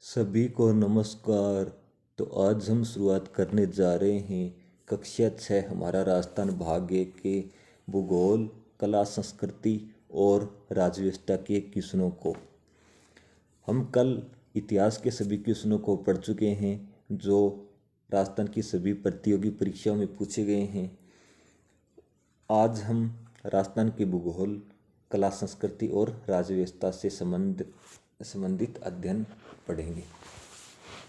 सभी को नमस्कार। तो आज हम शुरुआत करने जा रहे हैं कक्षा 6 हमारा राजस्थान भाग 1 के भूगोल, कला, संस्कृति और राजव्यवस्था के क्वेश्चनों को। हम कल इतिहास के सभी क्वेश्चनों को पढ़ चुके हैं जो राजस्थान की सभी प्रतियोगी परीक्षाओं में पूछे गए हैं। आज हम राजस्थान के भूगोल, कला, संस्कृति और राजव्यवस्था से संबंधित अध्ययन पढ़ेंगे।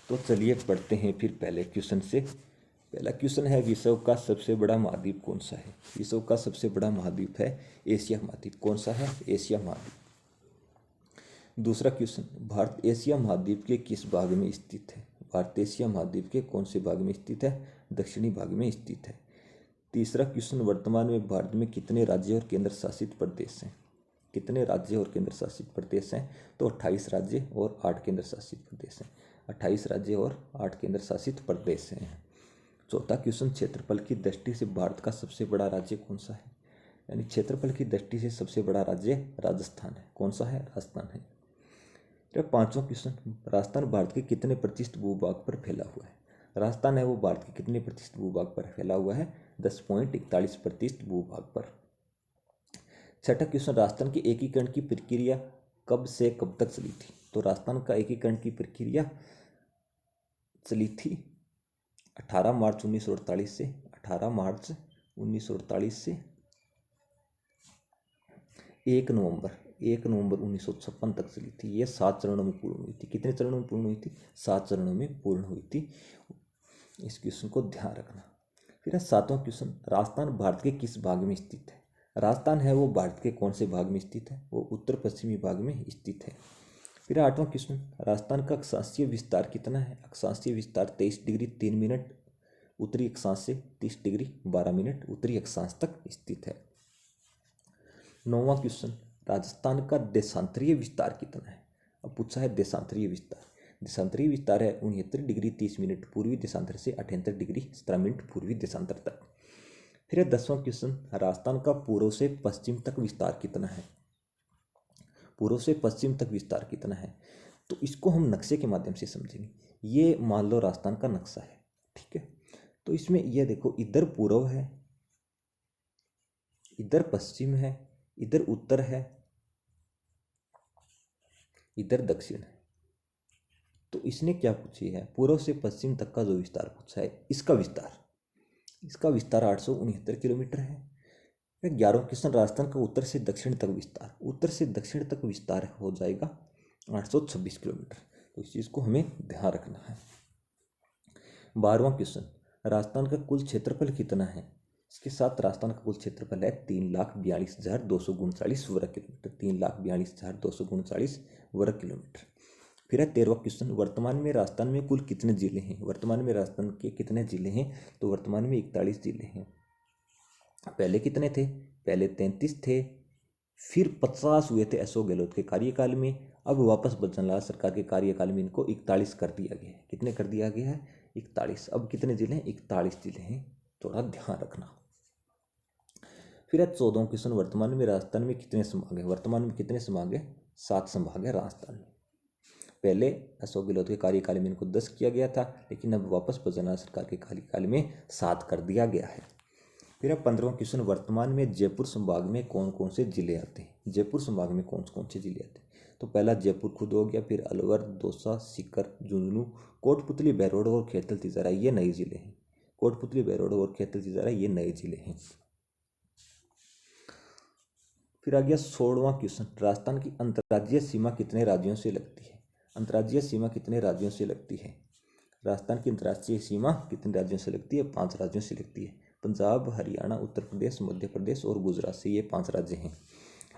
तो चलिए पढ़ते हैं फिर पहले क्वेश्चन से। पहला क्वेश्चन है, विश्व का सबसे बड़ा महाद्वीप कौन सा है? विश्व का सबसे बड़ा महाद्वीप है एशिया महाद्वीप। कौन सा है? एशिया महाद्वीप। दूसरा क्वेश्चन, भारत एशिया महाद्वीप के किस भाग में स्थित है? भारत एशिया महाद्वीप के कौन से भाग में स्थित है? दक्षिणी भाग में स्थित है। तीसरा क्वेश्चन, वर्तमान में भारत में कितने राज्य और केंद्र शासित प्रदेश हैं? कितने राज्य और केंद्र शासित प्रदेश हैं? तो 28 राज्य और 8 केंद्र शासित प्रदेश हैं। 28 राज्य और 8 केंद्र शासित प्रदेश हैं। चौथा क्वेश्चन, क्षेत्रफल की दृष्टि से भारत का सबसे बड़ा राज्य कौन सा है? यानी क्षेत्रफल की दृष्टि से सबसे बड़ा राज्य राजस्थान है। कौन सा है? राजस्थान है। फिर पांचवा क्वेश्चन, राजस्थान भारत के कितने प्रतिशत भूभाग पर फैला हुआ है? राजस्थान है वो भारत के कितने प्रतिशत भूभाग पर फैला हुआ है? 10.41% भूभाग पर। छठा क्वेश्चन, राजस्थान के एकीकरण की प्रक्रिया कब से कब तक चली थी? तो राजस्थान का एकीकरण की प्रक्रिया चली थी 18 मार्च 1948 से 18 मार्च 1948 से 1 नवंबर 1956 तक चली थी। ये 7 चरणों में पूर्ण हुई थी। कितने चरणों में पूर्ण हुई थी? 7 चरणों में पूर्ण हुई थी। इस क्वेश्चन को ध्यान रखना। फिर है सातवां क्वेश्चन, राजस्थान भारत के किस भाग में स्थित है? राजस्थान है वो भारत के कौन से भाग में स्थित है? वो उत्तर पश्चिमी भाग में स्थित है। फिर आठवां क्वेश्चन, राजस्थान का अक्षांशीय विस्तार कितना है? अक्षांशीय विस्तार 23 डिग्री 3 मिनट उत्तरी अक्षांश से 30 डिग्री 12 मिनट उत्तरी अक्षांश तक स्थित है। नौवां क्वेश्चन, राजस्थान का देशांतरीय विस्तार कितना है? अब पूछा है देशांतरीय विस्तार। देशांतरीय विस्तार है 69 डिग्री 30 मिनट पूर्वी देशांतर से 78 डिग्री 17 मिनट पूर्वी देशांतर तक। फिर है 10वां क्वेश्चन, राजस्थान का पूर्व से पश्चिम तक विस्तार कितना है? पूर्व से पश्चिम तक विस्तार कितना है? तो इसको हम नक्शे के माध्यम से समझेंगे। ये मान लो राजस्थान का नक्शा है, ठीक है। तो इसमें यह देखो, इधर पूर्व है, इधर पश्चिम है, इधर उत्तर है, इधर दक्षिण है। तो इसने क्या पूछी है? पूर्व से पश्चिम तक का जो विस्तार पूछा है, इसका विस्तार 869 किलोमीटर है। 11वां क्वेश्चन, राजस्थान का उत्तर से दक्षिण तक विस्तार, उत्तर से दक्षिण तक विस्तार हो जाएगा 826 किलोमीटर। तो इस चीज़ को हमें ध्यान रखना है। 12वां क्वेश्चन, राजस्थान का कुल क्षेत्रफल कितना है? इसके साथ राजस्थान का कुल क्षेत्रफल है 3,42,239 वर्ग किलोमीटर। 3,42,239 वर्ग किलोमीटर। फिर है 13वां क्वेश्चन, वर्तमान में राजस्थान में कुल कितने जिले हैं? वर्तमान में राजस्थान के कितने जिले हैं? तो वर्तमान में 41 जिले हैं। पहले कितने थे? पहले 33 थे, फिर 50 हुए थे अशोक गहलोत के कार्यकाल में। अब वापस बच्चन लाल सरकार के कार्यकाल में इनको 41 कर दिया गया है। कितने कर दिया गया है? 41। अब कितने जिले हैं? 41 जिले हैं। थोड़ा ध्यान रखना। फिर है 14वां क्वेश्चन, वर्तमान में राजस्थान में कितने संभाग है? वर्तमान में कितने संभाग है? 7 संभाग है राजस्थान में। पहले अशोक गहलोत के कार्यकाल में इनको 10 किया गया था, लेकिन अब वापस बच्चन सरकार के कार्यकाल में 7 कर दिया गया है। फिर 15वां क्वेश्चन, वर्तमान में जयपुर संभाग में कौन कौन से जिले आते हैं? जयपुर संभाग में कौन कौन से जिले आते हैं? तो पहला जयपुर खुद हो गया, फिर अलवर, दौसा, सीकर, झुंझुनू, कोटपुतली, बहरोड और खेतल तिजारा, ये नए जिले हैं। कोटपुतली, बहरोड और खेतल तिजारा ये नए जिले हैं। फिर आ गया 16वां क्वेश्चन, राजस्थान की अंतर्राज्यीय सीमा कितने राज्यों से लगती है? अंतर्राज्यीय सीमा कितने राज्यों से लगती है? राजस्थान की अंतर्राष्ट्रीय सीमा कितने राज्यों से लगती है? 5 राज्यों से लगती है। पंजाब, हरियाणा, उत्तर प्रदेश, मध्य प्रदेश और गुजरात से, ये 5 राज्य हैं।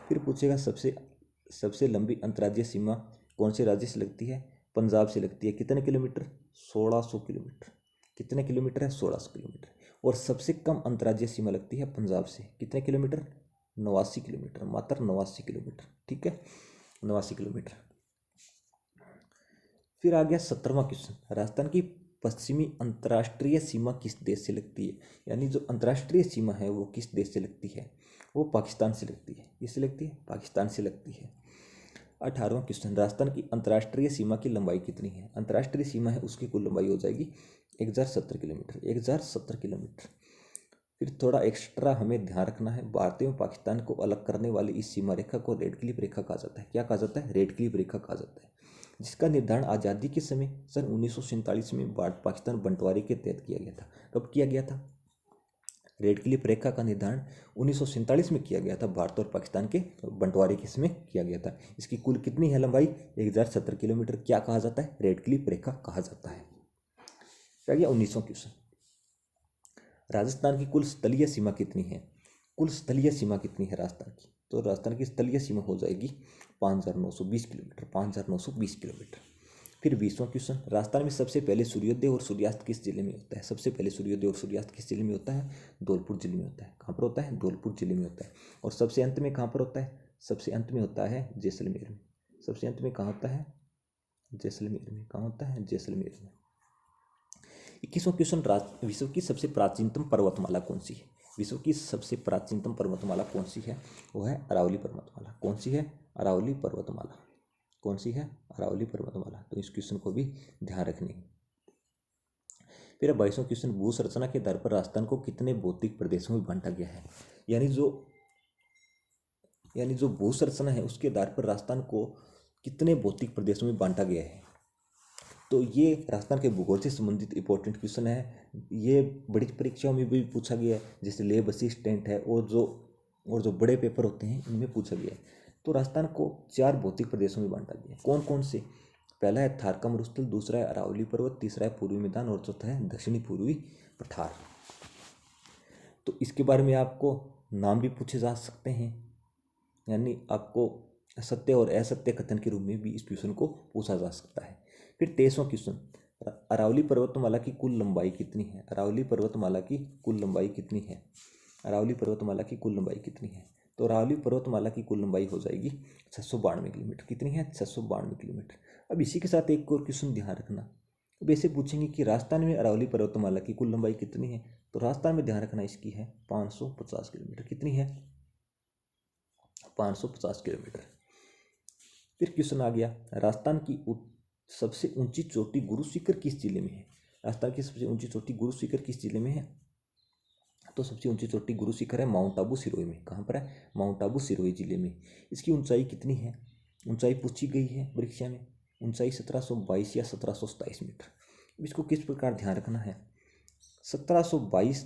फिर पूछेगा सबसे लंबी अंतर्राज्यीय सीमा कौन से राज्य से लगती है? पंजाब से लगती है। कितने किलोमीटर? 1600 किलोमीटर। कितने किलोमीटर है? 1600 किलोमीटर। और सबसे कम अंतर्राज्यीय सीमा लगती है पंजाब से। कितने किलोमीटर? 89 किलोमीटर, मात्र 89 किलोमीटर, ठीक है, 89 किलोमीटर। फिर आ गया 17वां क्वेश्चन, राजस्थान की पश्चिमी अंतर्राष्ट्रीय सीमा किस देश से लगती है? यानी जो अंतर्राष्ट्रीय सीमा है वो किस देश से लगती है? वो पाकिस्तान से लगती है। किससे लगती है? पाकिस्तान से लगती है। 18वां क्वेश्चन, राजस्थान की अंतर्राष्ट्रीय सीमा की लंबाई कितनी है? अंतर्राष्ट्रीय सीमा है उसकी कुल लंबाई हो जाएगी 1070 किलोमीटर, 1070 किलोमीटर। फिर थोड़ा एक्स्ट्रा हमें ध्यान रखना है, भारत एवं पाकिस्तान को अलग करने वाली इस सीमा रेखा को रेड क्लिफ रेखा कहा जाता है। क्या कहा जाता है? रेड क्लिफ रेखा कहा जाता है, जिसका निर्धारण आज़ादी के समय सन 1947 में भारत पाकिस्तान बंटवारे के तहत किया गया था। कब किया गया था? रेड क्लिफ रेखा का निर्धारण 1947 में किया गया था, भारत और पाकिस्तान के बंटवारे के समय किया गया था। इसकी कुल कितनी है लंबाई? 1070 किलोमीटर। क्या कहा जाता है? रेड क्लिफ रेखा कहा जाता है। क्या गया 19वां क्वेश्चन, राजस्थान की कुल स्थलीय सीमा कितनी है? कुल स्थलीय सीमा कितनी है राजस्थान की? तो राजस्थान की स्थलीय सीमा हो जाएगी 5920 किलोमीटर, 5920 किलोमीटर। फिर 20वां क्वेश्चन, राजस्थान में सबसे पहले सूर्योदय और सूर्यास्त किस जिले में होता है? सबसे पहले सूर्योदय और सूर्यास्त किस जिले में होता है? धौलपुर जिले में होता है। कहाँ पर होता है? धौलपुर जिले में होता है। और सबसे अंत में कहाँ पर होता है? सबसे अंत में होता है जैसलमेर में। सबसे अंत में कहाँ होता है? जैसलमेर में। कहाँ होता है? जैसलमेर में। 21वां क्वेश्चन, विश्व की सबसे प्राचीनतम पर्वतमाला कौन सी है? विश्व की सबसे प्राचीनतम पर्वतमाला कौन सी है? वो है अरावली पर्वतमाला। कौन सी है? अरावली पर्वतमाला। कौन सी है? अरावली पर्वतमाला। तो इस क्वेश्चन को भी ध्यान रखनी है। फिर 22वां क्वेश्चन, भू संरचना के आधार पर राजस्थान को कितने भौतिक प्रदेशों में बांटा गया है? यानी जो भू संरचना है उसके आधार पर राजस्थान को कितने भौतिक प्रदेशों में बांटा गया है? तो ये राजस्थान के भूगोल से संबंधित इंपॉर्टेंट क्वेश्चन है। ये बड़ी परीक्षाओं में भी पूछा गया है, जैसे लेब असिस्टेंट है और जो बड़े पेपर होते हैं इनमें पूछा गया है। तो राजस्थान को 4 भौतिक प्रदेशों में बांटा गया है। कौन कौन से? पहला है थार का मरुस्थल, दूसरा है अरावली पर्वत, तीसरा है पूर्वी मैदान और चौथा है दक्षिणी पूर्वी पठार। तो इसके बारे में आपको नाम भी पूछे जा सकते हैं, यानी आपको सत्य और असत्य कथन के रूप में भी इस क्वेश्चन को पूछा जा सकता है। फिर 23वां क्वेश्चन, अरावली पर्वतमाला की कुल लंबाई कितनी है? अरावली पर्वतमाला की कुल लंबाई कितनी है? अरावली पर्वतमाला की कुल लंबाई कितनी है? तो अरावली पर्वतमाला की कुल लंबाई हो जाएगी 692 किलोमीटर। कितनी है? 692 किलोमीटर। अब इसी के साथ एक और क्वेश्चन ध्यान रखना, अब ऐसे पूछेंगे कि राजस्थान में अरावली पर्वतमाला की कुल लंबाई कितनी है? तो राजस्थान में ध्यान रखना इसकी है 550 किलोमीटर। कितनी है? 550 किलोमीटर। फिर क्वेश्चन आ गया, राजस्थान की सबसे ऊंची चोटी गुरु शिखर किस जिले में है? राजस्थान की सबसे ऊंची चोटी गुरु शिखर किस जिले में है? तो सबसे ऊंची चोटी गुरु शिखर है माउंट आबू सिरोही में। कहाँ पर है? माउंट आबू सिरोही जिले में। इसकी ऊंचाई कितनी है? ऊंचाई पूछी गई है परीक्षा में। ऊंचाई 1722 या 1727 मीटर। इसको किस प्रकार ध्यान रखना है? 1722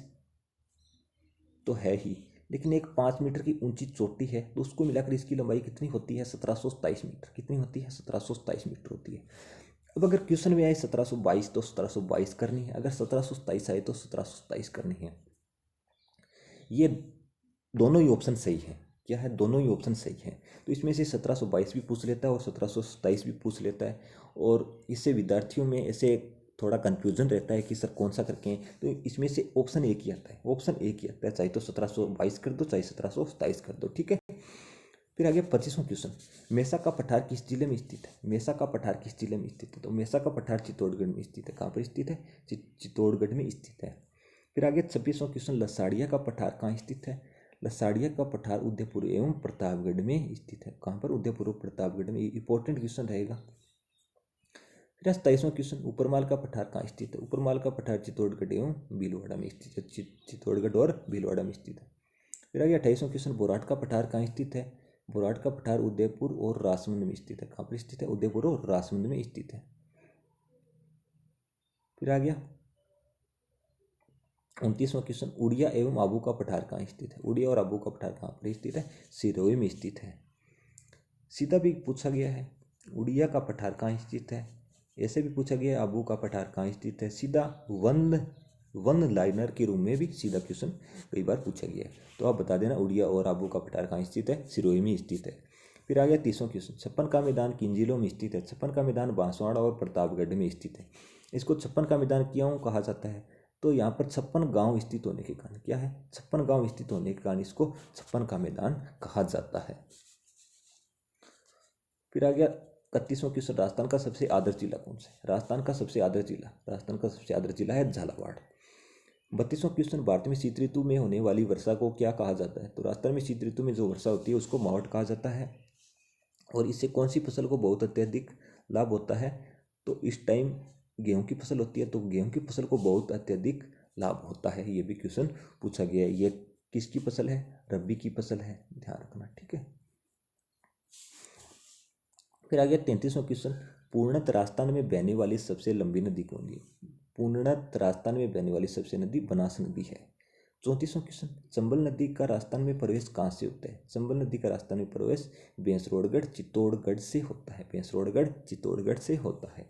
तो है ही, लेकिन एक 5 मीटर की ऊंची चोटी है, तो उसको मिलाकर इसकी लंबाई कितनी होती है? 1727 मीटर। कितनी होती है? 1727 मीटर होती है। अब अगर क्वेश्चन में आए 1722 तो 1722 करनी है, अगर 1727 आए तो 1727 करनी है। ये दोनों ही ऑप्शन सही है। क्या है? दोनों ही ऑप्शन सही है। तो इसमें से 1722 भी पूछ लेता है और 1727 भी पूछ लेता है, और इससे विद्यार्थियों में ऐसे थोड़ा कन्फ्यूजन रहता है कि सर कौन सा करके हैं। तो इसमें से ऑप्शन एक ही आता है, ऑप्शन एक ही आता है, चाहे तो 1722 कर दो चाहे 1727 कर दो, ठीक है। फिर आगे 25वां क्वेश्चन, मेसा का पठार किस जिले में स्थित है? मेसा का पठार किस जिले में स्थित है? तो मेसा का पठार चित्तौड़गढ़ में स्थित है। कहाँ पर स्थित है? चित्तौड़गढ़ में स्थित है। फिर आगे 26वां क्वेश्चन, लसाड़िया का पठार कहाँ स्थित है? लसाड़िया का पठार उदयपुर एवं प्रतापगढ़ में स्थित है। कहाँ पर? उदयपुर और प्रतापगढ़ में। इंपॉर्टेंट क्वेश्चन रहेगा। फिर 27वां क्वेश्चन, उपरमाल का पठार कहाँ स्थित है? उपरमाल का पठार चित्तौड़गढ़ एवं भीलवाड़ा में स्थित है। चित्तौड़गढ़ और भीलवाड़ा में स्थित है। फिर आगे 28वां क्वेश्चन, बोराट का पठार कहाँ स्थित है? बोराट का पठार उदयपुर और राजसमंद में स्थित है। कहाँ पर स्थित है? उदयपुर और राजसमंद में स्थित है। फिर आ गया 29वां क्वेश्चन, उड़िया एवं आबू का पठार कहाँ स्थित है? उड़िया और आबू का पठार कहाँ पर स्थित है? सिरोही में स्थित है। सीधा भी पूछा गया है, उड़िया का पठार कहाँ स्थित है। ऐसे भी पूछा गया है, आबू का पठार कहाँ स्थित है। सीधा वन लाइनर के रूम में भी सीधा क्वेश्चन कई बार पूछा गया है। तो आप बता देना उड़िया और आबू का पठार कहाँ स्थित है? सिरोही में स्थित है। फिर आ गया 30वां क्वेश्चन, छप्पन का मैदान किन जिलों में स्थित है? छप्पन का मैदान बांसवाड़ा और प्रतापगढ़ में स्थित है। इसको छप्पन का मैदान क्यों कहा जाता है? तो यहाँ पर 56 गांव स्थित होने के कारण, क्या है? 56 गांव स्थित होने के कारण इसको छप्पन का मैदान कहा जाता है। फिर आ गया 31वां क्वेश्चन, राजस्थान का सबसे आदर्श जिला कौन सा है? राजस्थान का सबसे आदर्श जिला है झालावाड़। 32वां क्वेश्चन, भारत में शीत ऋतु में होने वाली वर्षा को क्या कहा जाता है? तो राजस्थान में शीत ऋतु में जो वर्षा होती है उसको मावठ कहा जाता है। और इससे कौन सी फसल को बहुत अत्यधिक लाभ होता है? तो इस टाइम गेहूं की फसल होती है, तो गेहूं की फसल को बहुत अत्यधिक लाभ होता है। ये भी क्वेश्चन पूछा गया है। ये किसकी फसल है? रबी की फसल है, ध्यान रखना, ठीक है। फिर आ गया 33वां क्वेश्चन, पूर्णतः राजस्थान में बहने वाली सबसे लंबी नदी कौन है? पूर्णतः राजस्थान में बहने वाली सबसे नदी बनास नदी है। 34वां क्वेश्चन, चंबल नदी का राजस्थान में प्रवेश कहाँ से होता है? चंबल नदी का राजस्थान में प्रवेश बेंसरोड़गढ़ चित्तौड़गढ़ से होता है। बेंसरोड़गढ़ चित्तौड़गढ़ से होता है।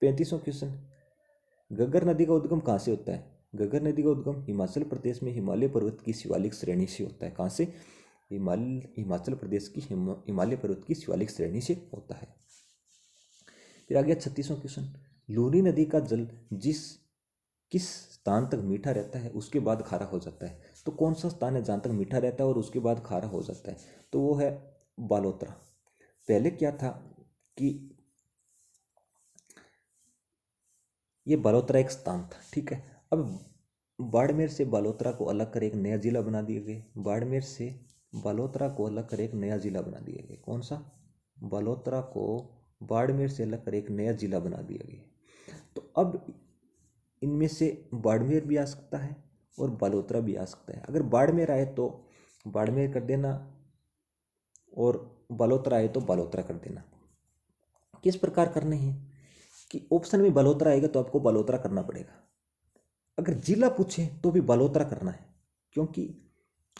35वां क्वेश्चन, घग्गर नदी का उद्गम कहाँ से होता है? घग्गर नदी का उद्गम हिमाचल प्रदेश में हिमालय पर्वत की शिवालिक श्रेणी से होता है। कहाँ से? हिमाचल प्रदेश की हिमालय पर्वत की शिवालिक श्रेणी से होता है। फिर आ गया 36वां क्वेश्चन, लूनी नदी का जल किस स्थान तक मीठा रहता है उसके बाद खारा हो जाता है? तो कौन सा स्थान है जहाँ तक मीठा रहता है और उसके बाद खारा हो जाता है? तो वो है बालोतरा। पहले क्या था कि ये बालोतरा एक स्थान था, ठीक है। अब बाड़मेर से बालोतरा को अलग कर एक नया जिला बना दिया गया। बाड़मेर से बालोतरा को अलग कर एक नया जिला बना दिया गया। कौन सा? बालोतरा को बाड़मेर से अलग कर एक नया जिला बना दिया गया। तो अब इनमें से बाड़मेर भी आ सकता है और बालोतरा भी आ सकता है। अगर बाड़मेर आए तो बाड़मेर कर देना और बालोतरा आए तो बालोतरा कर देना। किस प्रकार करने हैं कि ऑप्शन में बालोतरा आएगा तो आपको बालोतरा करना पड़ेगा। अगर जिला पूछे तो भी बालोतरा करना है, क्योंकि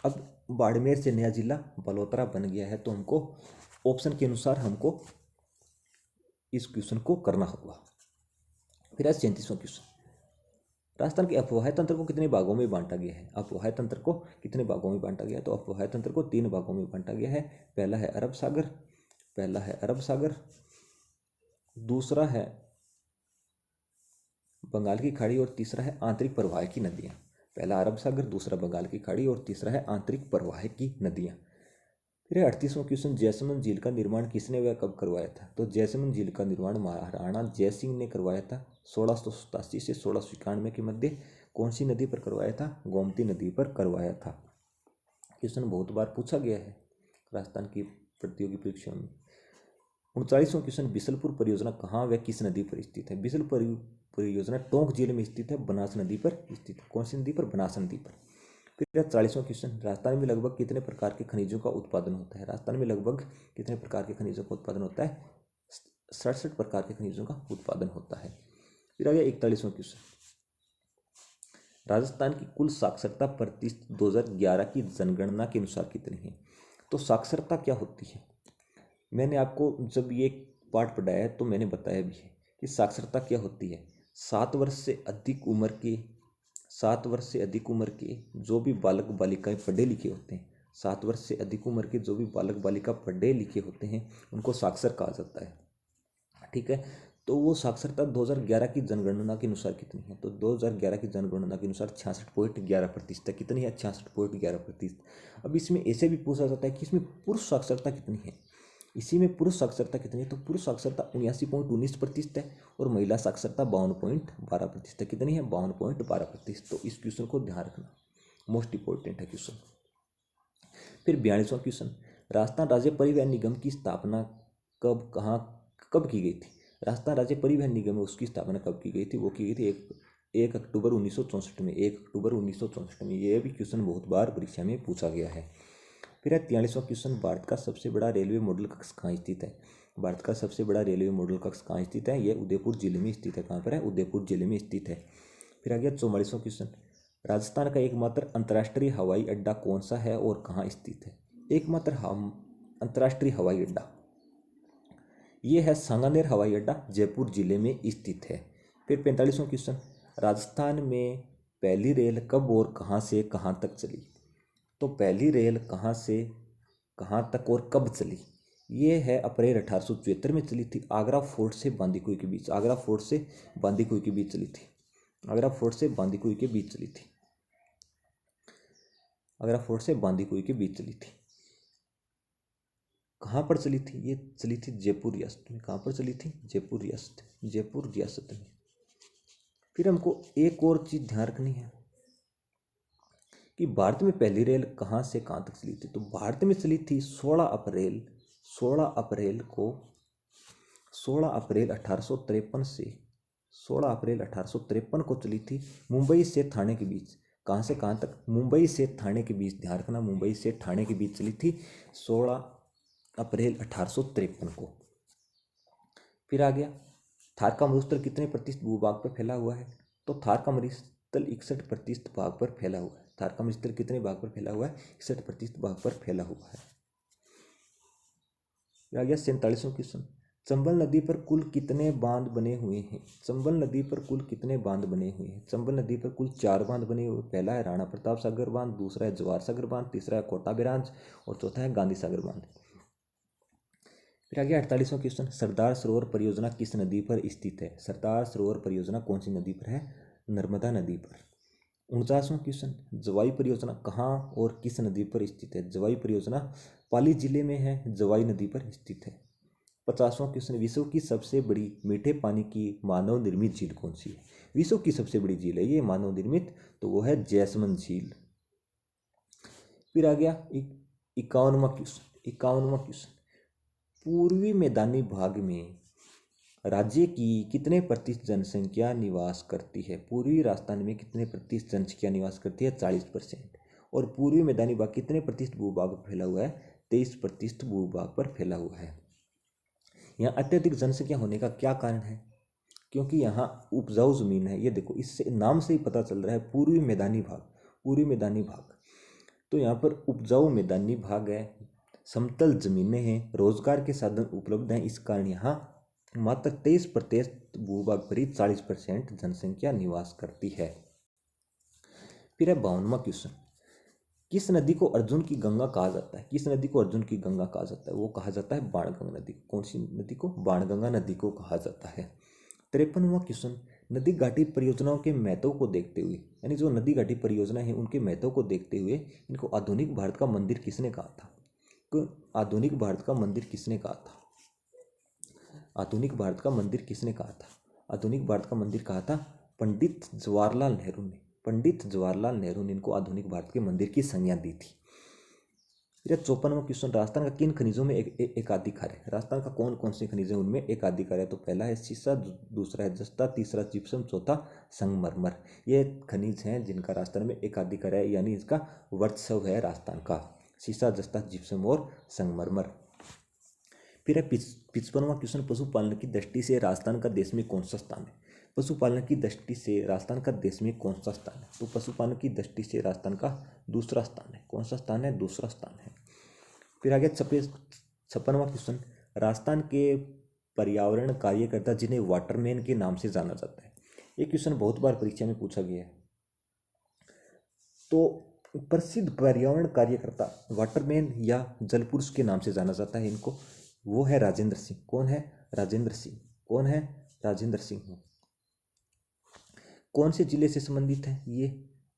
अब बाड़मेर से नया जिला बालोतरा बन गया है, तो हमको ऑप्शन के अनुसार हमको इस क्वेश्चन को करना होगा। फिर आज 37वां क्वेश्चन, राजस्थान के अफवाह तंत्र को कितने भागों में बांटा गया है? अफवाह तंत्र को कितने भागों में बांटा गया है? तो अफवाह तंत्र को 3 भागों में बांटा गया है। पहला है अरब सागर, दूसरा है बंगाल की खाड़ी और तीसरा है आंतरिक प्रवाह की नदियाँ। पहला अरब सागर, दूसरा बंगाल की खाड़ी और तीसरा है आंतरिक प्रवाह की नदियाँ। फिर 38वां क्वेश्चन, जयसमंद झील का निर्माण किसने व कब करवाया था? तो जयसमंद झील का निर्माण महाराणा जयसिंह ने करवाया था 1687 से 1691 के मध्य। कौन सी नदी पर करवाया था? गोमती नदी पर करवाया था। क्वेश्चन बहुत बार पूछा गया है राजस्थान की प्रतियोगी परीक्षाओं में। 39वां क्वेश्चन, बिसलपुर परियोजना कहाँ व किस नदी पर स्थित है? बिसलपुर परियोजना टोंक जिले में स्थित है, बनास नदी पर स्थित है। कौन सी नदी पर? बनास नदी पर। फिर 40वां क्वेश्चन, राजस्थान में लगभग कितने प्रकार के खनिजों का उत्पादन होता है? राजस्थान में लगभग कितने प्रकार के खनिजों का उत्पादन होता है? 67 प्रकार के खनिजों का उत्पादन होता है। फिर आ गया 41वां क्वेश्चन, राजस्थान की कुल साक्षरता प्रतिशत 2011 की जनगणना के अनुसार कितनी है? तो साक्षरता क्या होती है? मैंने आपको जब ये पाठ पढ़ाया है तो मैंने बताया भी है कि साक्षरता क्या होती है। 7 वर्ष से अधिक उम्र के जो भी बालक बालिकाएं पढ़े लिखे होते हैं, 7 वर्ष से अधिक उम्र के जो भी बालक बालिका पढ़े लिखे होते हैं उनको साक्षर कहा जाता है, ठीक है। तो वो साक्षरता 2011 की जनगणना के अनुसार कितनी है? तो 2011 की जनगणना के अनुसार 66.11% है। कितनी है? 66.11%। अब इसमें ऐसे भी पूछा जाता है कि इसमें पुरुष साक्षरता कितनी है? इसी में पुरुष साक्षरता कितनी है? तो पुरुष साक्षरता 79.19% है और महिला साक्षरता 52.12% है। कितनी है? 52.12%। तो इस क्वेश्चन को ध्यान रखना, मोस्ट इंपॉर्टेंट है क्वेश्चन। फिर 42वां क्वेश्चन, राजस्थान राज्य परिवहन निगम की स्थापना कब की गई थी? राजस्थान राज्य परिवहन निगम में उसकी स्थापना कब की गई थी? वो की गई थी 1 अक्टूबर 1964 में। 1 अक्टूबर 1964 में। यह भी क्वेश्चन बहुत बार परीक्षा में पूछा गया है। फिर है 43वां क्वेश्चन, भारत का सबसे बड़ा रेलवे मॉडल कक्ष कहाँ स्थित है? भारत का सबसे बड़ा रेलवे मॉडल कक्ष कहाँ स्थित है? यह उदयपुर जिले में स्थित है। कहाँ पर है? उदयपुर जिले में स्थित है। फिर आ गया 44वां क्वेश्चन, राजस्थान का एकमात्र अंतर्राष्ट्रीय हवाई अड्डा कौन सा है और कहाँ स्थित है? एकमात्र अंतर्राष्ट्रीय हवाई अड्डा ये है सांगानेर हवाई अड्डा, जयपुर जिले में स्थित है। फिर 45वां क्वेश्चन, राजस्थान में पहली रेल कब और कहाँ से कहाँ तक चली? तो पहली रेल कहाँ से कहाँ तक और कब चली? ये है अप्रैल 1874 में चली थी, आगरा फोर्ट से बांदीकुई के बीच। आगरा फोर्ट से बांदीकुई के बीच चली थी। आगरा फोर्ट से बांदीकुई के बीच चली थी। आगरा फोर्ट से बांदीकुई के बीच चली थी। कहाँ पर चली थी? ये चली थी जयपुर रियासत में। कहाँ पर चली थी? जयपुर रियासत, जयपुर रियासत में। फिर हमको एक और चीज़ ध्यान रखनी है कि भारत में पहली रेल कहाँ से कहाँ तक चली थी? तो भारत में चली थी 16 अप्रैल 16 अप्रैल 1853 को चली थी मुंबई से थाने के बीच। कहाँ से कहाँ तक? मुंबई से थाने के बीच। ध्यान रखना, मुंबई से थाने के बीच चली थी 16 अप्रैल 1853 को। फिर आ गया, थार का मरुस्थल कितने प्रतिशत भूभाग पर फैला हुआ है? तो थार का मरुस्थल 61% भाग पर फैला हुआ है। थार का मरुस्थल कितने भाग पर फैला हुआ है? 61% भाग पर फैला हुआ है। फिर आ गया 47वां क्वेश्चन, चंबल नदी पर कुल कितने बांध बने हुए हैं? चंबल नदी पर कुल कितने बांध बने हुए हैं? चंबल नदी पर कुल 4 बांध बने हुए। पहला है राणा प्रताप सागर बांध, दूसरा है जवाहर सागर बांध, तीसरा है कोटा बैराज और चौथा है गांधी सागर बांध। फिर आ गया 48वां क्वेश्चन, सरदार सरोवर परियोजना किस नदी पर स्थित है? सरदार सरोवर परियोजना कौन सी नदी पर है? नर्मदा नदी पर। 49वां क्वेश्चन, जवाई परियोजना कहाँ और किस नदी पर स्थित है? जवाई परियोजना पाली जिले में है, जवाई नदी पर स्थित है। 50वां क्वेश्चन, विश्व की सबसे बड़ी मीठे पानी की मानव निर्मित झील कौन सी है? विश्व की सबसे बड़ी झील है ये मानव निर्मित, तो वो है जैसमंद झील। फिर आ गया 51वां क्वेश्चन, पूर्वी मैदानी भाग में राज्य की कितने प्रतिशत जनसंख्या निवास करती है? पूर्वी राजस्थान में कितने प्रतिशत जनसंख्या निवास करती है? 40%। और पूर्वी मैदानी भाग कितने प्रतिशत भूभाग पर फैला हुआ है? 23% भूभाग पर फैला हुआ है। यहाँ अत्यधिक जनसंख्या होने का क्या कारण है? क्योंकि यहाँ उपजाऊ जमीन है। ये देखो, इससे नाम से ही पता चल रहा है पूर्वी मैदानी भाग, पूर्वी मैदानी भाग। तो यहाँ पर उपजाऊ मैदानी भाग है, समतल जमीनें हैं, रोजगार के साधन उपलब्ध हैं। इस कारण यहाँ मात्र 23% भूभाग पर ही 40% जनसंख्या निवास करती है। फिर है 52वां क्वेश्चन, किस नदी को अर्जुन की गंगा कहा जाता है? किस नदी को अर्जुन की गंगा कहा जाता है? वो कहा जाता है बाणगंगा नदी। कौन सी नदी को? बाणगंगा नदी को कहा जाता है। 53वां क्वेश्चन, नदी घाटी परियोजनाओं के महत्व को देखते हुए, यानी जो नदी घाटी परियोजना है उनके महत्व को देखते हुए इनको आधुनिक भारत का मंदिर किसने कहा था? आधुनिक भारत का मंदिर किसने कहा था? आधुनिक भारत का मंदिर किसने कहा था? आधुनिक भारत का मंदिर कहा था पंडित जवाहरलाल नेहरू ने। पंडित जवाहरलाल नेहरू ने इनको आधुनिक भारत के मंदिर की संज्ञा दी थी। फिर 54वां क्वेश्चन, राजस्थान का किन खनिजों में एकाधिकार है? राजस्थान का कौन कौन से खनिज है उनमें एकाधिकार है? तो पहला है सीसा, दूसरा है जस्ता, तीसरा जिप्सम, चौथा संगमरमर। ये खनिज हैं जिनका राजस्थान में एकाधिकार है, यानी इसका वर्चस्व है राजस्थान का। सीसा, जस्ता, जिप्सम और संगमरमर। फिर है 55वां क्वेश्चन, पशुपालन की दृष्टि से राजस्थान का देश में कौन सा स्थान है? पशुपालन की दृष्टि से राजस्थान का देश में कौन सा स्थान है? तो पशुपालन की दृष्टि से राजस्थान का दूसरा स्थान है। कौन सा स्थान है? दूसरा स्थान है। फिर आगे 56वां क्वेश्चन, राजस्थान के पर्यावरण कार्यकर्ता जिन्हें वाटरमैन के नाम से जाना जाता है। ये क्वेश्चन बहुत बार परीक्षा में पूछा गया है। तो प्रसिद्ध पर्यावरण कार्यकर्ता वाटरमैन या जल पुरुष के नाम से जाना जाता है इनको, वो है राजेंद्र सिंह। कौन है? राजेंद्र सिंह। कौन है? राजेंद्र सिंह। कौन से जिले से संबंधित है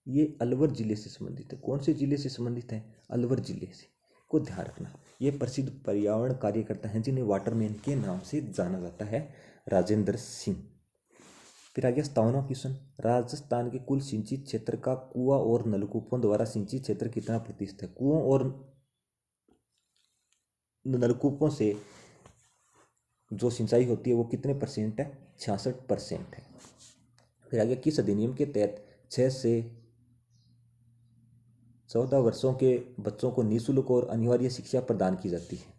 ये अलवर जिले से संबंधित है। कौन से जिले से संबंधित है? अलवर जिले से। को ध्यान रखना, ये प्रसिद्ध पर्यावरण कार्यकर्ता हैं जिन्हें वाटरमैन के नाम से जाना जाता है, राजेंद्र सिंह। फिर आ गया 57वां क्वेश्चन, राजस्थान के कुल सिंचित क्षेत्र का कुआं और नलकूपों द्वारा सिंचित क्षेत्र कितना प्रतिशत है? कुओं और नलकूपों से जो सिंचाई होती है वो कितने परसेंट है? 66% है। फिर आगे, किस अधिनियम के तहत 6 से 14 वर्षों के बच्चों को निःशुल्क और अनिवार्य शिक्षा प्रदान की जाती है?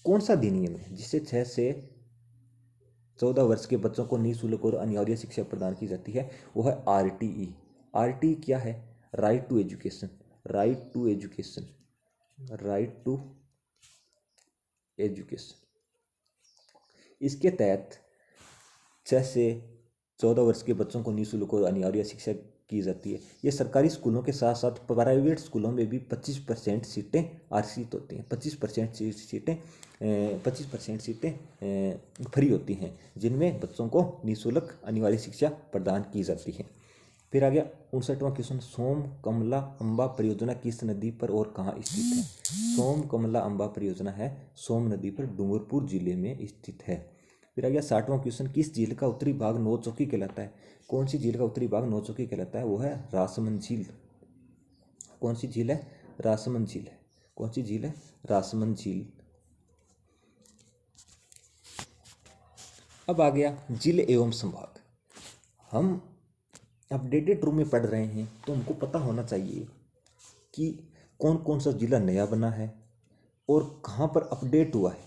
कौन सा अधिनियम है जिससे 6 से 14 वर्ष के बच्चों को निःशुल्क और अनिवार्य शिक्षा प्रदान की जाती है? वो है RTE। RTE क्या है? Right to education. Right to education. Right to education. इसके तहत 6 से 14 वर्ष के बच्चों को निःशुल्क और अनिवार्य शिक्षा की जाती है। ये सरकारी स्कूलों के साथ साथ प्राइवेट स्कूलों में भी 25% सीटें आरक्षित होती हैं। 25% सीटें फ्री होती हैं जिनमें बच्चों को निःशुल्क अनिवार्य शिक्षा प्रदान की जाती है। फिर आ गया 59वां क्वेश्चन, सोम कमला अम्बा परियोजना किस नदी पर और कहाँ स्थित है? सोम कमला अम्बा परियोजना है सोम नदी पर डूंगरपुर जिले में स्थित है। फिर आ गया 60वां क्वेश्चन, किस झील का उत्तरी भाग नौचौकी कहलाता है? कौन सी झील का उत्तरी भाग नौचौकी कहलाता है? वो है रासमंद झील। कौन सी झील है? रासमंद झील है। कौन सी झील है? रासमंद झील। अब आ गया जिले एवं संभाग। हम अपडेटेड रूप में पढ़ रहे हैं तो हमको पता होना चाहिए कि कौन कौन सा जिला नया बना है और कहाँ पर अपडेट हुआ है,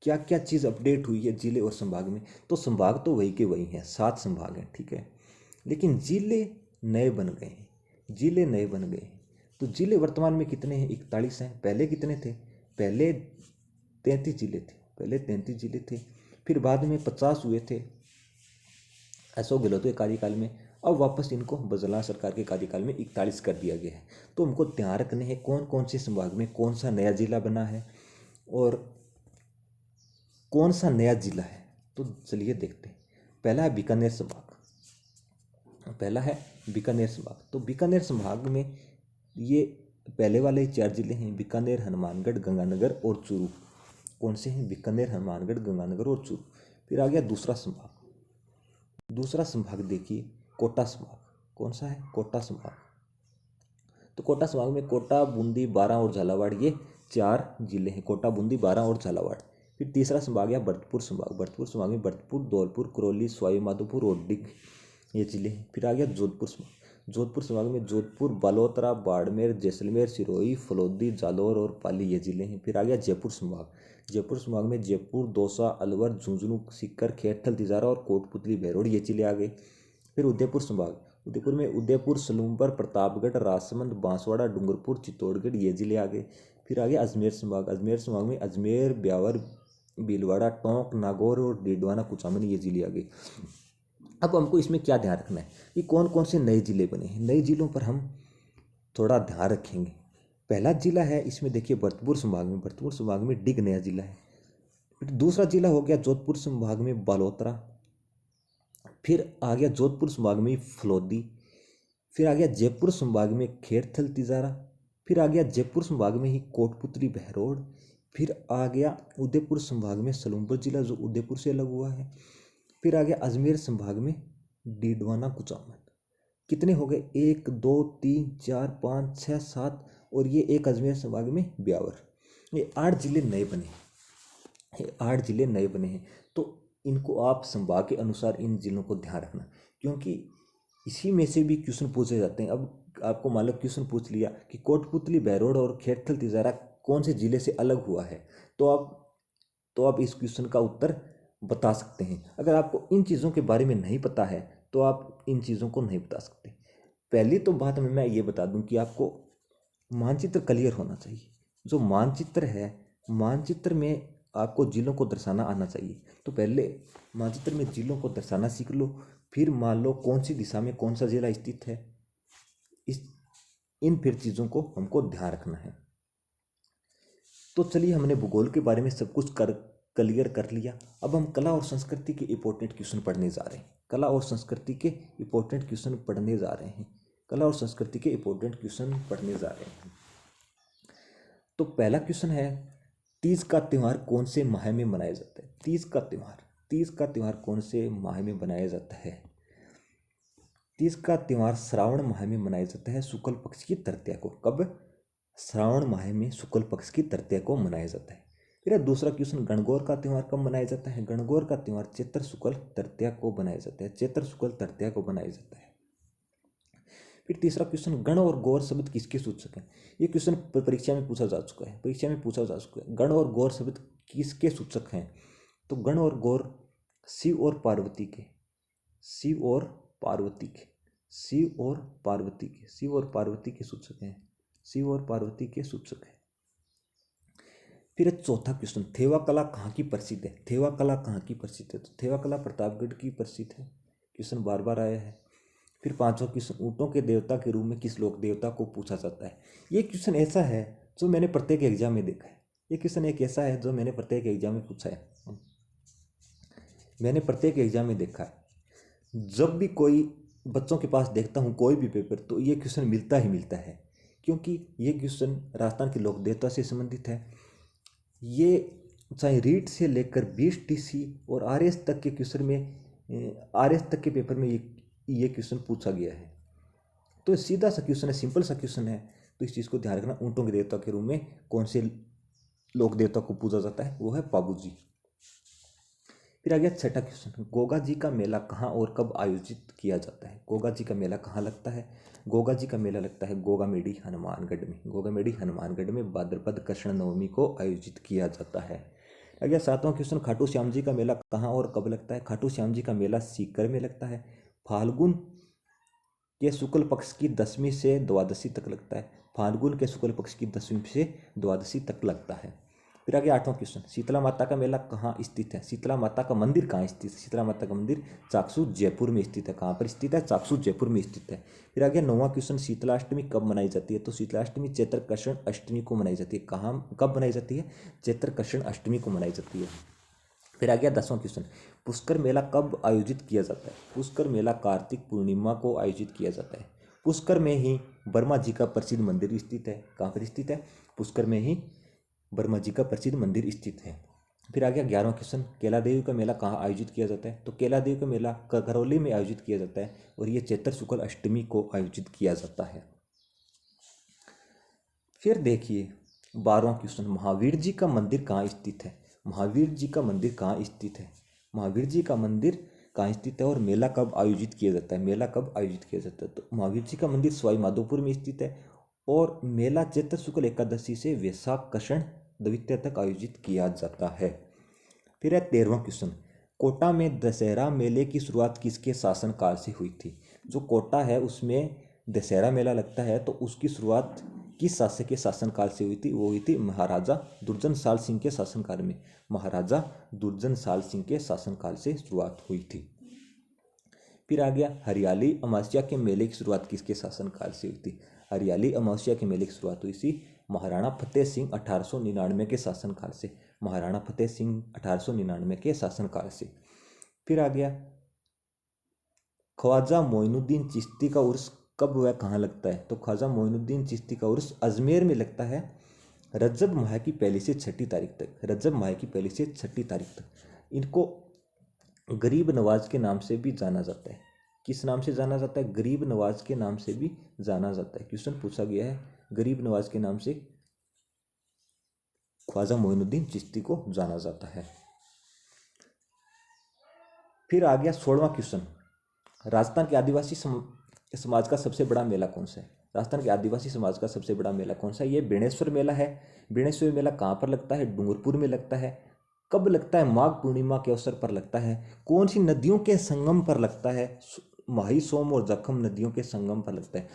क्या क्या चीज़ अपडेट हुई है जिले और संभाग में। तो संभाग तो वही के वही हैं, 7 संभाग हैं, ठीक है, लेकिन जिले नए बन गए हैं, जिले नए बन गए हैं। तो जिले वर्तमान में कितने हैं? 41 हैं। पहले कितने थे? पहले 33 जिले थे, पहले 33 जिले थे, फिर बाद में 50 हुए थे अशोक गहलोत के कार्यकाल में। अब वापस इनको बजला सरकार के कार्यकाल में 41 कर दिया गया है। तो हमको ध्यान रखने हैं कौन कौन से संभाग में कौन सा नया जिला बना है और कौन सा नया जिला है। तो चलिए देखते हैं। पहला है बीकानेर संभाग, पहला है बीकानेर संभाग। तो बीकानेर संभाग में ये पहले वाले ही 4 जिले हैं, बीकानेर, हनुमानगढ़, गंगानगर और चूरू। कौन से हैं? बीकानेर, हनुमानगढ़, गंगानगर और चूरू। फिर आ गया दूसरा संभाग। दूसरा संभाग देखिए कोटा संभाग। कौन सा है? कोटा संभाग। तो कोटा संभाग में कोटा, बूंदी, बारां और झालावाड़, ये 4 जिले हैं। कोटा, बूंदी, बारां और झालावाड़। फिर तीसरा संभाग है भरतपुर संभाग। भरतपुर संभाग में भरतपुर, धौलपुर, करौली, सवाई माधोपुर और डिग, ये जिले हैं। फिर आ गया जोधपुर संभाग। जोधपुर संभाग में जोधपुर, बालोतरा, बाड़मेर, जैसलमेर, सिरोही, फलौदी, जालौर और पाली, ये जिले हैं। फिर आ गया जयपुर संभाग। जयपुर संभाग में जयपुर, दौसा, अलवर, झुंझुनू, सीकर, खेरथल, तिजारा और कोटपुतली, बहरोड, ये जिले आ गए। फिर उदयपुर संभाग। उदयपुर में उदयपुर, सलूंबर, प्रतापगढ़, राजसमंद, बांसवाड़ा, डूंगरपुर, चित्तौड़गढ़, ये जिले आ गए। फिर आ गया अजमेर संभाग। अजमेर संभाग में अजमेर, ब्यावर, भीलवाड़ा, टोंक, नागौर और डीडवाना, कुचामन, ये जिले आ गए। अब हमको इसमें क्या ध्यान रखना है कि कौन कौन से नए जिले बने हैं। नए जिलों पर हम थोड़ा ध्यान रखेंगे। पहला जिला है इसमें देखिए भरतपुर संभाग में। भरतपुर संभाग में डिग नया जिला है। फिर दूसरा जिला हो गया जोधपुर संभाग में बालोतरा। फिर आ गया जोधपुर संभाग में फलौदी। फिर आ गया जयपुर संभाग में खेरथल, तिजारा। फिर आ गया जयपुर संभाग में ही कोटपुतली, बहरोड। फिर आ गया उदयपुर संभाग में सलूंबर जिला जो उदयपुर से अलग हुआ है। फिर आ गया अजमेर संभाग में डीडवाना, कुचामन। कितने हो गए? 1 2 3 4 5 6 7 और ये एक अजमेर संभाग में ब्यावर। ये 8 जिले नए बने हैं, ये 8 जिले नए बने हैं। तो इनको आप संभाग के अनुसार इन जिलों को ध्यान रखना, क्योंकि इसी में से भी क्वेश्चन पूछे जाते हैं। अब आपको मान लो क्वेश्चन पूछ लिया कि कोटपुतली, बहरोड और खेरथल, तिजारा कौन से जिले से अलग हुआ है, तो आप इस क्वेश्चन का उत्तर बता सकते हैं। अगर आपको इन चीज़ों के बारे में नहीं पता है तो आप इन चीज़ों को नहीं बता सकते। पहली तो बात मैं ये बता दूं कि आपको मानचित्र क्लियर होना चाहिए। जो मानचित्र है, मानचित्र में आपको जिलों को दर्शाना आना चाहिए। तो पहले मानचित्र में जिलों को दर्शाना सीख लो, फिर मान लो कौन सी दिशा में कौन सा जिला स्थित है। इस इन फिर चीज़ों को हमको ध्यान रखना है। तो चलिए हमने भूगोल के बारे में सब कुछ क्लियर कर लिया। अब हम कला और संस्कृति के इंपॉर्टेंट क्वेश्चन पढ़ने जा रहे हैं। कला और संस्कृति के इंपॉर्टेंट क्वेश्चन पढ़ने जा रहे हैं। कला और संस्कृति के इंपॉर्टेंट क्वेश्चन पढ़ने जा रहे हैं। तो पहला क्वेश्चन है, तीज का त्यौहार कौन से माह में मनाया जाता है? तीज का त्यौहार कौन से माह में मनाया जाता है? तीज का त्यौहार श्रावण माह में मनाया जाता है, शुक्ल पक्ष की तृतीया को। कब? श्रावण माह में शुक्ल पक्ष की तृतीया को मनाया जाता है। फिर दूसरा क्वेश्चन, गणगौर का त्यौहार कब मनाया जाता है? गणगौर का त्यौहार चैत्र शुक्ल तृतीया को मनाया जाता है, चैत्र शुक्ल तृतीया को मनाया जाता है। फिर तीसरा क्वेश्चन, गण और गौर शब्द किसके सूचक हैं? ये क्वेश्चन परीक्षा में पूछा जा चुका है, गण और गौर शब्द किसके सूचक हैं? तो गण और गौर शिव और पार्वती के, शिव और पार्वती के, शिव और पार्वती के, शिव और पार्वती के सूचक हैं, शिव और पार्वती के सूचक हैं। फिर चौथा क्वेश्चन, थेवा कला कहाँ की प्रसिद्ध है? थेवा कला कहाँ की प्रसिद्ध है? तो थेवा कला प्रतापगढ़ की प्रसिद्ध है। क्वेश्चन बार बार आया है। फिर पांचवा क्वेश्चन, ऊँटों के देवता के रूप में किस लोक देवता को पूछा जाता है? ये क्वेश्चन ऐसा है जो मैंने प्रत्येक एग्जाम में देखा है। ये क्वेश्चन एक ऐसा है जो मैंने प्रत्येक एग्जाम में पूछा है, मैंने प्रत्येक एग्जाम में देखा है। जब भी कोई बच्चों के पास देखता हूँ कोई भी पेपर, तो ये क्वेश्चन मिलता ही मिलता है, क्योंकि ये क्वेश्चन राजस्थान के लोक देवता से संबंधित है। ये चाहे रीट से लेकर 20 TC और RS तक के क्वेश्चन में, RS तक के पेपर में ये क्वेश्चन पूछा गया है। तो सीधा सा क्वेश्चन है, सिंपल सा क्वेश्चन है। तो इस चीज़ को ध्यान रखना, ऊँटों के देवता के रूप में कौन से लोक देवता को पूजा जाता है? वो है पाबू जी। फिर आ गया छठा क्वेश्चन, गोगा जी का मेला कहाँ और कब आयोजित किया जाता है। गोगा जी का मेला कहाँ लगता है। गोगा जी का मेला लगता है गोगामेडी हनुमानगढ़ में। गोगामेडी हनुमानगढ़ में भाद्रपद कृष्ण नवमी को आयोजित किया जाता है। आ गया सातवां क्वेश्चन, खाटू श्याम जी का मेला कहाँ और कब लगता है। खाटू श्याम जी का मेला सीकर में लगता है। फाल्गुन के शुक्ल पक्ष की 10वीं से द्वादशी तक लगता है। फाल्गुन के शुक्ल पक्ष की 10वीं से द्वादशी तक लगता है। फिर आगे आठवां क्वेश्चन, शीतला माता का मेला कहाँ स्थित है। शीतला माता का मंदिर कहाँ स्थित है। शीतला माता का मंदिर चाकसू जयपुर में स्थित है। कहाँ पर स्थित है, चाकसू जयपुर में स्थित है। फिर आगे नौवां क्वेश्चन, शीतलाष्टमी कब मनाई जाती है। तो शीतलाष्टमी चैत्र कृष्ण अष्टमी को मनाई जाती है। कहाँ कब मनाई जाती है, चैत्र कृष्ण अष्टमी को मनाई जाती है। फिर आ गया 10वां क्वेश्चन, पुष्कर मेला कब आयोजित किया जाता है। पुष्कर मेला कार्तिक पूर्णिमा को आयोजित किया जाता है। पुष्कर में ही वर्मा जी का प्रसिद्ध मंदिर स्थित है। कहाँ पर स्थित है, पुष्कर में ही वर्मा जी का प्रसिद्ध मंदिर स्थित है। फिर आ गया 11वां क्वेश्चन, केला देवी का मेला कहाँ आयोजित किया जाता है। तो केला देवी का मेला करौली में आयोजित किया जाता है और ये चैत्र शुक्ल अष्टमी को आयोजित किया जाता है। फिर देखिए 12वां क्वेश्चन, महावीर जी का मंदिर कहाँ स्थित है। महावीर जी का मंदिर कहाँ स्थित है। महावीर जी का मंदिर कहाँ स्थित है और मेला कब आयोजित किया जाता है। मेला कब आयोजित किया जाता है, तो महावीर जी का मंदिर सवाई माधोपुर में स्थित है और मेला चैत्र शुक्ल एकादशी से वैशाख कृष्ण द्वितीया तक आयोजित किया जाता है। फिर है 13वां क्वेश्चन, कोटा में दशहरा मेले की शुरुआत किसके शासनकाल से हुई थी। जो कोटा है उसमें दशहरा मेला लगता है तो उसकी शुरुआत किस शासक के शासनकाल से हुई थी। वो हुई थी महाराजा दुर्जनशाल सिंह के शासनकाल में। महाराजा दुर्जनशाल सिंह के शासनकाल से शुरुआत हुई थी। फिर आ गया हरियाली अमावस्या के मेले की शुरुआत किसके शासनकाल से हुई थी। हरियाली अमावस्या के मेले की शुरुआत हुई थी महाराणा फतेह सिंह 1899 के शासनकाल से। महाराणा फतेह सिंह 1899 के शासनकाल से। फिर आ गया ख्वाजा मोइनुद्दीन चिश्ती का उर्स कब व कहाँ लगता है। तो ख्वाजा मोइनुद्दीन चिश्ती का उर्स अजमेर में लगता है रजब माह की पहली से छठी तारीख तक। रजब माह की पहली से छठी तारीख तक। इनको गरीब नवाज के नाम से भी जाना जाता है। किस नाम से जाना जाता है, गरीब नवाज के नाम से भी जाना जाता है। क्वेश्चन पूछा गया है, गरीब नवाज के नाम से ख्वाजा मोइनुद्दीन चिश्ती को जाना जाता है। फिर आ गया 16वां क्वेश्चन, राजस्थान के आदिवासी समाज का सबसे बड़ा मेला कौन सा है। राजस्थान के आदिवासी समाज का सबसे बड़ा मेला कौन सा है। ये बेणेश्वर मेला है। बेणेश्वर मेला कहाँ पर लगता है, डूंगरपुर में लगता है। कब लगता है, माघ पूर्णिमा के अवसर पर लगता है। कौन सी नदियों के संगम पर लगता है, माही सोम और जखम नदियों के संगम पर लगता है।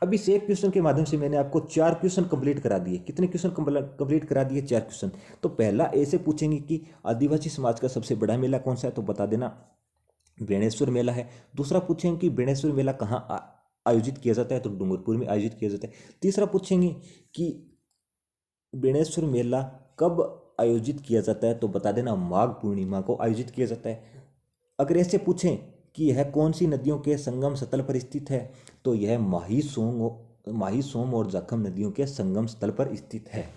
अब इस एक क्वेश्चन के माध्यम से मैंने आपको 4 क्वेश्चन कंप्लीट करा दिए। कितने क्वेश्चन कंप्लीट करा दिए, 4 क्वेश्चन। तो पहला ऐसे पूछेंगे कि आदिवासी समाज का सबसे बड़ा मेला कौन सा है, तो बता देना बेणेश्वर मेला है। दूसरा पूछेंगे कि बेणेश्वर मेला कहाँ आयोजित किया जाता है, तो डूंगरपुर में आयोजित किया जाता है। तीसरा पूछेंगे कि बेणेश्वर मेला कब आयोजित किया जाता है, तो बता देना माघ पूर्णिमा को आयोजित किया जाता है। अगर ऐसे पूछें कि यह कौन सी नदियों के संगम स्थल पर स्थित है, तो यह माही सोम और जखम नदियों के संगम स्थल पर स्थित है।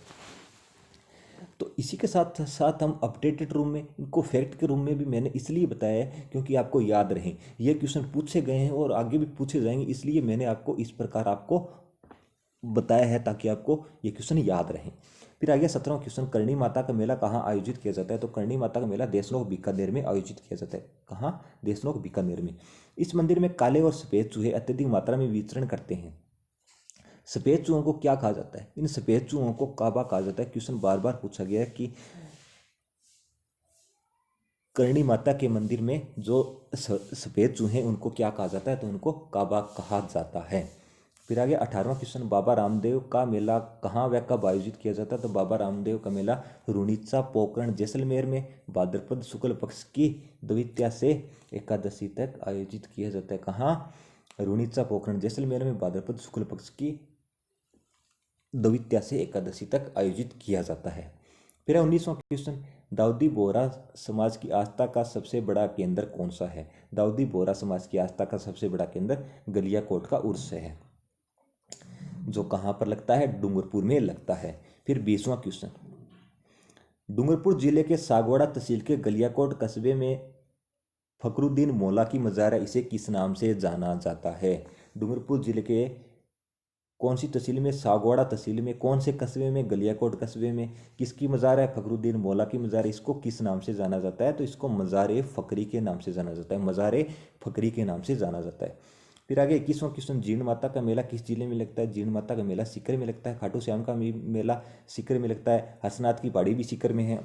तो इसी के साथ साथ हम अपडेटेड रूम में इनको फैक्ट के रूम में भी मैंने इसलिए बताया है क्योंकि आपको याद रहें। ये क्वेश्चन पूछे गए हैं और आगे भी पूछे जाएंगे, इसलिए मैंने आपको इस प्रकार आपको बताया है ताकि आपको ये क्वेश्चन याद रहें। फिर आ गया 17वां क्वेश्चन, करणी माता का मेला कहाँ आयोजित किया जाता है। तो करणी माता का मेला देशनोक बीकानेर में आयोजित किया जाता है। कहाँ, देशनोक बीकानेर में। इस मंदिर में काले और सफ़ेद चूहे अत्यधिक मात्रा में विचरण करते हैं। सफ़ेद चूहों को क्या कहा जाता है, इन सफ़ेद चूहों को काबा कहा जाता है। क्वेश्चन बार बार पूछा गया है कि करणी माता के मंदिर में जो सफ़ेद चूहे हैं उनको क्या कहा जाता है, तो उनको काबा कहा जाता है। फिर आगे 18वां क्वेश्चन, बाबा रामदेव का मेला कहाँ व कब आयोजित किया जाता है। तो बाबा रामदेव का मेला रुणीचा पोकरण जैसलमेर में भाद्रपद शुक्ल पक्ष की द्वितीया से एकादशी तक आयोजित किया जाता है। कहाँ, रुणीचा पोकरण जैसलमेर में भाद्रपद शुक्ल पक्ष की द्वितीया से एकादशी तक आयोजित किया जाता है। फिर 19वां क्वेश्चन, दाऊदी बोहरा समाज की आस्था का सबसे बड़ा केंद्र कौन सा है। दाऊदी बोहरा समाज की आस्था का सबसे बड़ा केंद्र गलियाकोट का उर्स है, जो कहाँ पर लगता है, डूंगरपुर में लगता है। फिर 20वां क्वेश्चन, डूंगरपुर जिले के सागवाड़ा तहसील के गलियाकोट कस्बे में फकरुद्दीन मौला की मज़ार है, इसे किस नाम से जाना जाता है। डूंगरपुर जिले के कौन सी तहसील में, सागवाड़ा तहसील में, कौन से कस्बे में, गलियाकोट कस्बे में। किसकी मज़ार है, फखरुद्दीन मौला की मज़ार। इसको किस नाम से जाना जाता है, तो इसको मज़ार फ़करी के नाम से जाना जाता है, मज़ार फ़करी के नाम से जाना जाता है। फिर आगे 21वां क्वेश्चन, जीण माता का मेला किस जिले में लगता है। जीण माता का मेला सीकर में लगता है। खाटू श्याम का मेला सीकर में लगता है। हरसनाथ की पहाड़ी भी सीकर में है।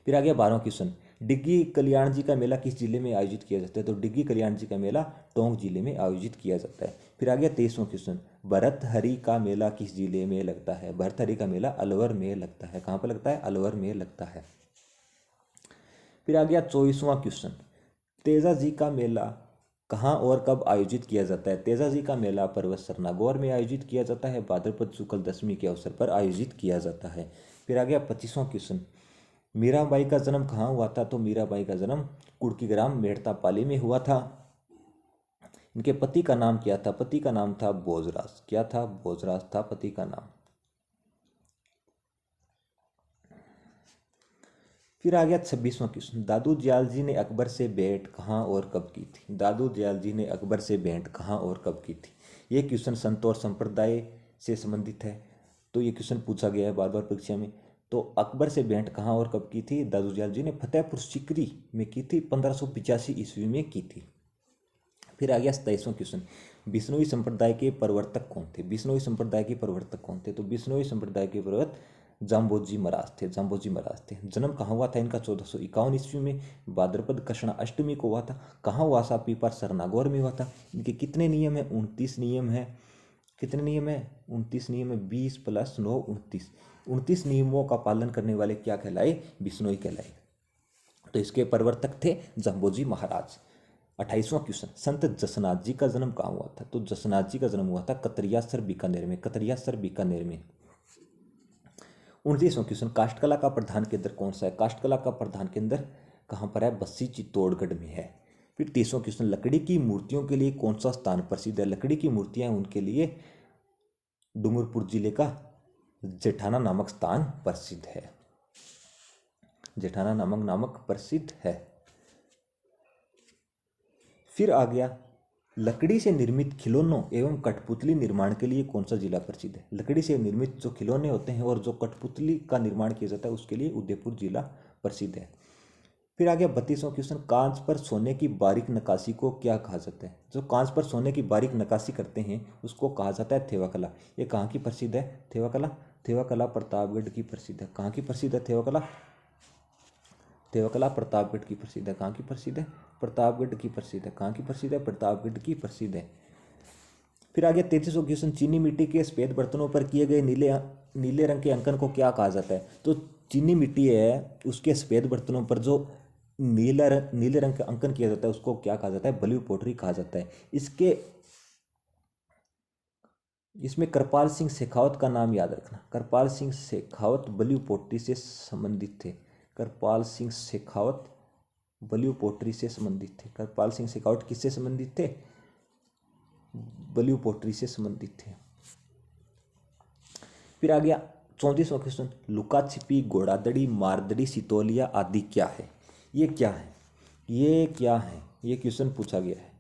फिर आ गया 12वां क्वेश्चन, डिग्गी कल्याण जी का मेला किस जिले में आयोजित किया जाता है, तो डिग्गी कल्याण जी का मेला टोंक जिले में आयोजित किया जाता है। फिर आ गया 23वां क्वेश्चन, भरतहरि का मेला किस जिले में लगता है। भरतहरि का मेला अलवर में लगता है। कहाँ पर लगता है, अलवर में लगता है। फिर आ गया 24वां क्वेश्चन, तेजा जी का मेला कहाँ और कब आयोजित किया जाता है। तेजा जी का मेला पर्वत नागौर में आयोजित किया जाता है। भाद्रपद शुक्ल दशमी के अवसर पर आयोजित किया जाता है। फिर आ गया 25वां क्वेश्चन, मीराबाई का जन्म कहाँ हुआ था, तो मीराबाई का जन्म कुड़की ग्राम मेड़ता पाली में हुआ था। इनके पति का नाम क्या था, पति का नाम था भोजराज। क्या था, भोजराज था पति का नाम। फिर आ गया 26वां क्वेश्चन, दादू दयाल जी ने अकबर से भेंट कहाँ और कब की थी। दादू दयाल जी ने अकबर से भेंट कहाँ और कब की थी। ये क्वेश्चन संत और संप्रदाय से संबंधित है, तो ये क्वेश्चन पूछा गया है बार बार परीक्षा में। तो अकबर से भेंट कहाँ और कब की थी, दादू दयाल जी ने फतेहपुर सीकरी में की थी, 1585 ईस्वी में की थी। फिर आ गया 27वां क्वेश्चन, बिश्नोई संप्रदाय के प्रवर्तक कौन थे। बिश्नोई संप्रदाय के प्रवर्तक कौन थे, तो बिश्नोई संप्रदाय के प्रवर्तक जाम्बोजी महाराज थे। जाम्बोजी महाराज थे। जन्म कहाँ हुआ था इनका, 1451 ईस्वी में, भाद्रपद कृष्णा अष्टमी को हुआ था। कहाँ हुआ था, पीपर सरनागौर में हुआ था। इनके कितने नियम है, 29 नियम है। कितने नियम है, 29 नियम है। 20 + 9 29। 29 नियमों का पालन करने वाले क्या कहलाए, बिश्नोई कहलाए। तो इसके प्रवर्तक थे जाम्बोजी महाराज। 28वां क्वेश्चन, संत जसनाथ जी का जन्म कहाँ हुआ था, तो जसनाथ जी का जन्म हुआ था कतरियासर बीकानेर में। कतरियासर बीकानेर में। 29वां क्वेश्चन, काष्ठकला का प्रधान केंद्र कौन सा है। काष्ठकला का प्रधान केंद्र कहाँ पर है, बस्सी चित्तौड़गढ़ में है। फिर 30वां क्वेश्चन, लकड़ी की मूर्तियों के लिए कौन सा स्थान प्रसिद्ध है। लकड़ी की मूर्तियां उनके लिए डूंगरपुर जिले का जेठाना नामक स्थान प्रसिद्ध है। जेठाना नामक प्रसिद्ध है। फिर आ गया, लकड़ी से निर्मित खिलौनों एवं कठपुतली निर्माण के लिए कौन सा जिला प्रसिद्ध है। लकड़ी से निर्मित जो खिलौने होते हैं और जो कठपुतली का निर्माण किया जाता है उसके लिए उदयपुर जिला प्रसिद्ध है। फिर आ गया 32वां क्वेश्चन, कांच पर सोने की बारीक नक्काशी को क्या कहा जाता है। जो कांच पर सोने की बारीक नक्काशी करते हैं उसको कहा जाता है थेवा कला। ये कहाँ की प्रसिद्ध है, थेवा कला। थेवा कला प्रतापगढ़ की प्रसिद्ध है। कहाँ की प्रसिद्ध है, थेवा कला। थेवा कला प्रतापगढ़ की प्रसिद्ध है। कहाँ की प्रसिद्ध है, प्रतापगढ़ की प्रसिद्ध है। कहाँ की प्रसिद्ध है, प्रतापगढ़ की प्रसिद्ध है। फिर आगे 33वां क्वेश्चन, चीनी मिट्टी के सफेद बर्तनों पर किए गए नीले रंग के अंकन को क्या कहा जाता है। तो चीनी मिट्टी है उसके सफेद बर्तनों पर जो नीले रंग का अंकन किया जाता है उसको क्या कहा जाता है, ब्लू पोटरी कहा जाता है। इसमें कृपाल सिंह शेखावत का नाम याद रखना। कृपाल सिंह शेखावत ब्लू पोटरी से संबंधित थे। कृपाल सिंह शेखावत ब्लू पोटरी से संबंधित थे। कृपाल सिंह शेखावत किससे संबंधित थे, ब्लू पोटरी से संबंधित थे। फिर आ गया 34वां क्वेश्चन, लुका छिपी, घोड़ादड़ी, मारदड़ी, सितोलिया आदि क्या है। ये क्या है, ये क्या है, ये क्वेश्चन पूछा गया है।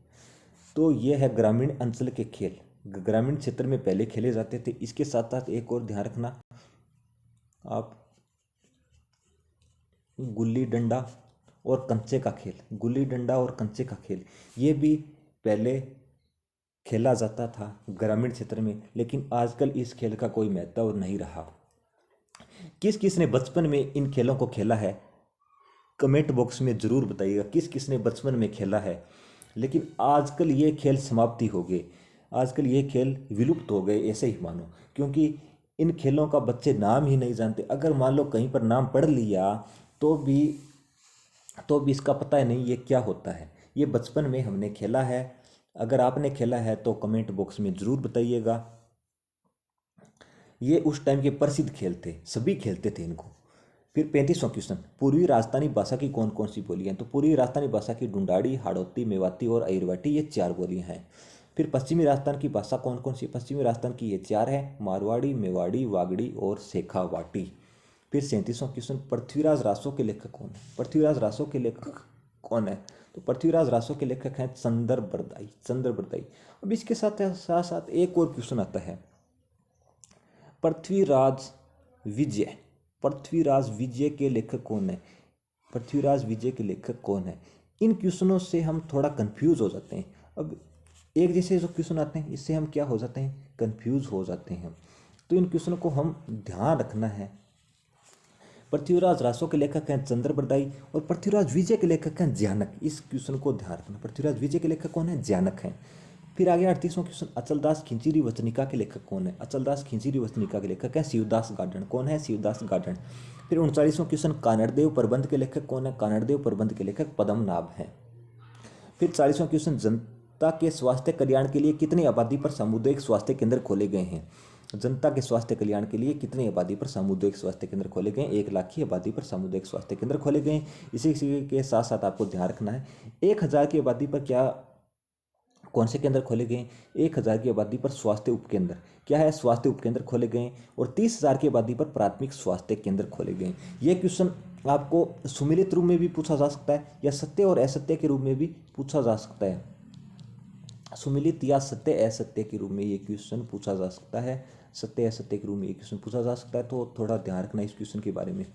तो ये है ग्रामीण अंचल के खेल, ग्रामीण क्षेत्र में पहले खेले जाते थे। इसके साथ साथ एक और ध्यान रखना आप, गुल्ली डंडा और कंचे का खेल, गुल्ली डंडा और कंचे का खेल ये भी पहले खेला जाता था ग्रामीण क्षेत्र में, लेकिन आजकल इस खेल का कोई महत्व नहीं रहा। किस किस ने बचपन में इन खेलों को खेला है, कमेंट बॉक्स में ज़रूर बताइएगा किस किस ने बचपन में खेला है। लेकिन आजकल ये खेल समाप्ति हो गए, आजकल ये खेल विलुप्त हो गए ऐसे ही मानो, क्योंकि इन खेलों का बच्चे नाम ही नहीं जानते। अगर मान लो कहीं पर नाम पढ़ लिया तो भी इसका पता है नहीं ये क्या होता है। ये बचपन में हमने खेला है। अगर आपने खेला है तो कमेंट बॉक्स में ज़रूर बताइएगा। ये उस टाइम के प्रसिद्ध खेल थे, सभी खेलते थे इनको। फिर 35वां क्वेश्चन, पूर्वी राजस्थानी भाषा की कौन कौन सी बोलियाँ। तो पूर्वी राजस्थानी भाषा की ढूंढाड़ी, हाड़ौती, मेवाती और अहिरवाटी ये 4 बोलियाँ हैं। फिर पश्चिमी राजस्थान की भाषा कौन कौन सी, पश्चिमी राजस्थान की ये 4 है, मारवाड़ी, मेवाड़ी, वागड़ी और शेखावाटी। फिर 37वां क्वेश्चन, पृथ्वीराज रासो के लेखक कौन है। पृथ्वीराज रासो के लेखक कौन है, तो पृथ्वीराज रासो के लेखक हैं चंद्र बरदाई, चंद्र बरदाई। अब इसके साथ साथ साथ एक और क्वेश्चन आता है, पृथ्वीराज विजय, पृथ्वीराज विजय के लेखक कौन है? पृथ्वीराज विजय के लेखक कौन है? इन क्वेश्चनों से हम थोड़ा कंफ्यूज हो जाते हैं। अब एक जैसे जो क्वेश्चन आते हैं इससे हम क्या हो जाते हैं, कंफ्यूज हो जाते हैं। तो इन क्वेश्चनों को हम ध्यान रखना है। पृथ्वीराज रासो के लेखक हैं चंद्र बरदाई और पृथ्वीराज विजय के लेखक हैं ज्ञानक। इस क्वेश्चन को ध्यान रखना, पृथ्वीराज विजय के लेखक कौन है? ज्ञानक हैं। फिर आगे 38वां क्वेश्चन, अचलदास खिंचीरी वचनिका के लेखक कौन है? अचलदास खिंचीरी वचनिका के लेखक हैं शिवदास गार्डन। कौन है? शिवदास गार्डन। फिर 39वां क्वेश्चन, कानड़देव प्रबंध के लेखक कौन है? कानड़देव प्रबंध के लेखक पद्मनाभ हैं। फिर 40वां क्वेश्चन, जनता के स्वास्थ्य कल्याण के लिए कितनी आबादी पर सामुदायिक स्वास्थ्य केंद्र खोले गए हैं? जनता के स्वास्थ्य कल्याण के लिए कितनी आबादी पर सामुदायिक स्वास्थ्य केंद्र खोले गए? 1 लाख की आबादी पर सामुदायिक स्वास्थ्य केंद्र खोले गए। इसी के साथ साथ आपको ध्यान रखना है 1,000 की आबादी पर क्या कौन से केंद्र खोले गए? 1,000 की आबादी पर स्वास्थ्य उपकेंद्र, क्या है? स्वास्थ्य उपकेंद्र खोले गए। और 30,000 की आबादी पर प्राथमिक स्वास्थ्य केंद्र खोले गए। ये क्वेश्चन आपको सुमिलित रूप में भी पूछा जा सकता है या सत्य और असत्य के रूप में भी पूछा जा सकता है। सुमिलित या सत्य असत्य के रूप में ये क्वेश्चन पूछा जा सकता है, सत्य असत्य के रूप में ये क्वेश्चन पूछा जा सकता है। तो थोड़ा ध्यान रखना इस क्वेश्चन के बारे में।